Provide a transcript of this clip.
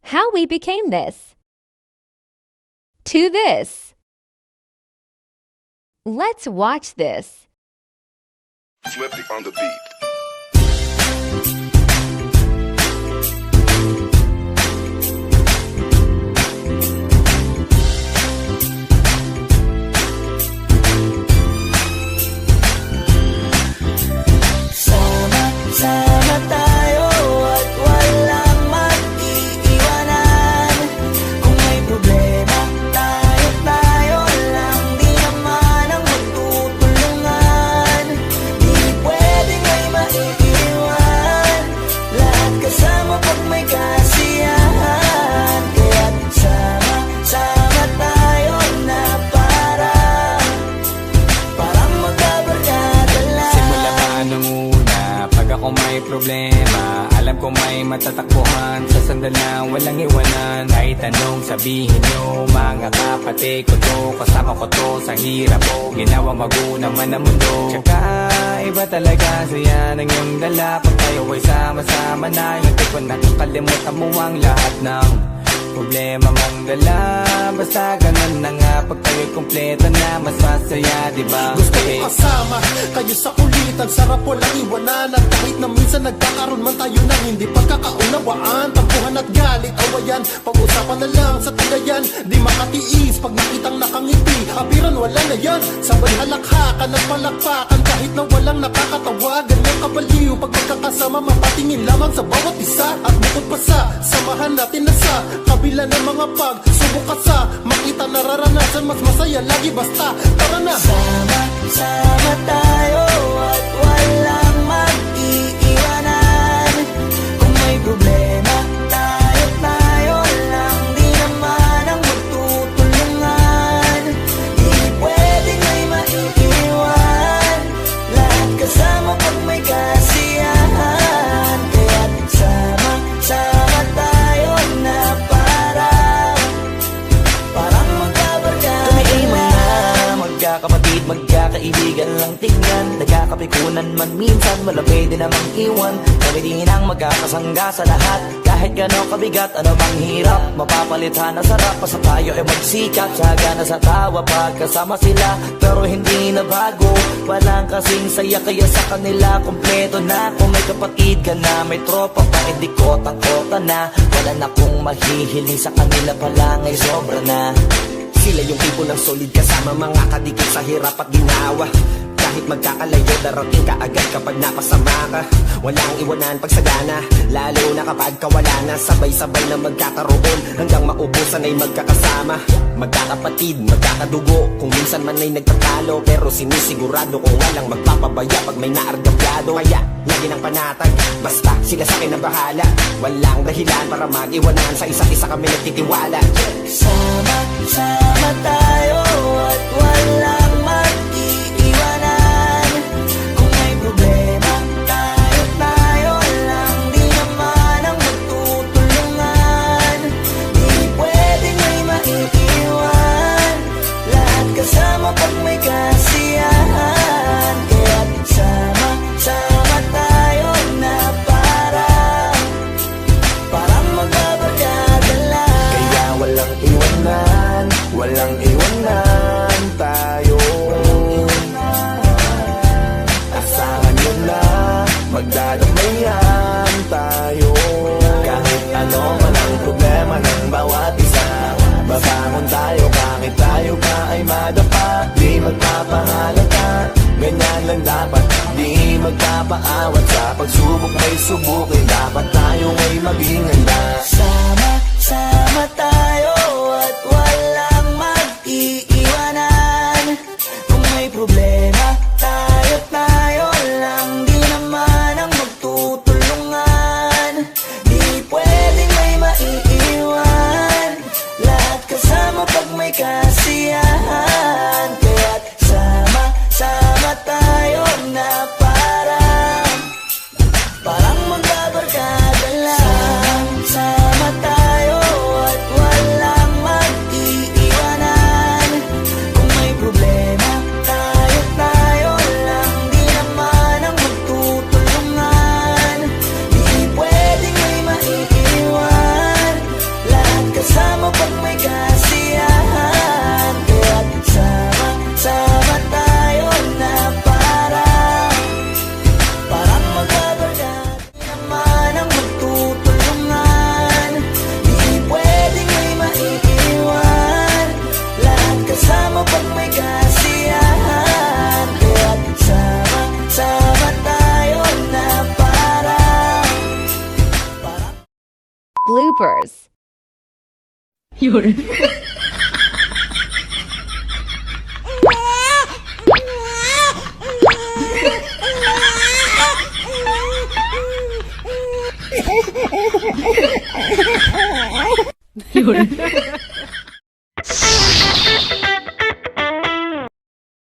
how we became this, to this. Let's watch this. Flippy on the beat. Sama tayo at walang mag-iiwanan. Kung may problema, tayo lang. Di naman ang magtutulungan. Di pwedeng may maiiwan. Lahat kasama pag may kasiyahan. Kaya't sama tayo na parang magkabarkada lang. Simula pa nung una, pag ako may problema, alam ko may matatakbuhan. Sa sandalang walang iwanan. Kahit anong sabihin nyo, mga kapatid ko to, kasama ko to sa hirap ko. Ginawa magunang man ang mundo. Tsaka iba talaga saya ng iyong dala. Pag tayo ay sama-sama na, hindi ko nakakalimutan mo ang lahat ng problema mong dala. Basta ganun na nga, pag tayo'y kumpleto na, mas masaya, diba? Gusto ko kasama kayo sa kulitan. Sarap walang iwanan. At kahit na minsan nagkakaroon man tayo ng hindi pagkakaunawaan, tampuhan at galit, awayan, pag-usapan na lang sa tagayan. Di makatiis pag nakitang nakangiti, apiran wala na yan. Sabay halakhakan at palakpakan kahit na walang nakakatawa. Ganyang kabaliw pag magkakasama, mapatingin lamang sa bawat isa. At bukod pa sa samahan natin na sa kabila ng mga pagsubok at sa makita nararanasan, mas masaya lagi basta tara na. Sama tayo at walang mag-iiwanan. Kung may problema, tayo lang. Di naman ang magtutulungan. Di pwedeng may maiiwan. Lahat kasama pag may kasiyahan. Kaya't sama tayo na parang magkabarkada. Kami ay mga magkakapatid, magkakaibigan lang tingnan. Nagkakapikunan man minsan, wala pwede namang iwan. Kami din ang magkakasangga sa lahat. Kahit gano'ng kabigat, ano bang hirap, mapapalitan na sarap. Basta tayo ay magsikap, sagana sa tawa pagkasama sila. Pero hindi na bago, walang kasing saya. Kaya sa kanila kompleto na. Kung may kapatid ka na, may tropa pa, hindi kotang-kota na. Wala na kong mahihiling sa kanila pala, ngay sobra na. Sila yung tipo ng solid kasama, mga kadikit sa hirap at ginawa. Kahit magkakalayo, darating ka agad kapag napasama ka. Walang iwanan pag sagana, lalo na kapag kawala na. Sabay-sabay na magkakaroon, hanggang maubusan ay magkakasama. Magkakapatid, magkakadugo, kung minsan man ay nagtatalo. Pero sinisigurado kung walang magpapabaya pag may naargabyado. Kaya, lagi ng panatag, basta sila sa akin ang bahala. Walang dahilan para mag-iwanan, sa isa't isa kami nagtitiwala. Sama tayo at walang mag-iiwanan. Kung may problema, tayo lang. Di naman ang magtutulungan. Di pwedeng may maiiwan. Lahat kasama pag may kasiyahan. Kaya't sama tayo na parang magbabarkada lang. Kaya walang iwanan, walang iwanan tayo. Asahan nyo na, magdadamayan tayo. Kahit ano man ang problema ng bawat isa, babangon tayo kahit tayo pa ay madapa. Di magpapahalata, ganyan lang dapat. Di magpapaawat, sa pagsubok may subukin. Dapat tayo ay maging handa. Sama tayo at walang mag-iiwanan. Kung may problema, tayo lang. Di naman ang magtutulungan. Di pwedeng may maiiwan. Lahat kasama pag may kasiyahan. Kaya't sama tayo na parang magbabarkada lang. Sama tayo at bloopers.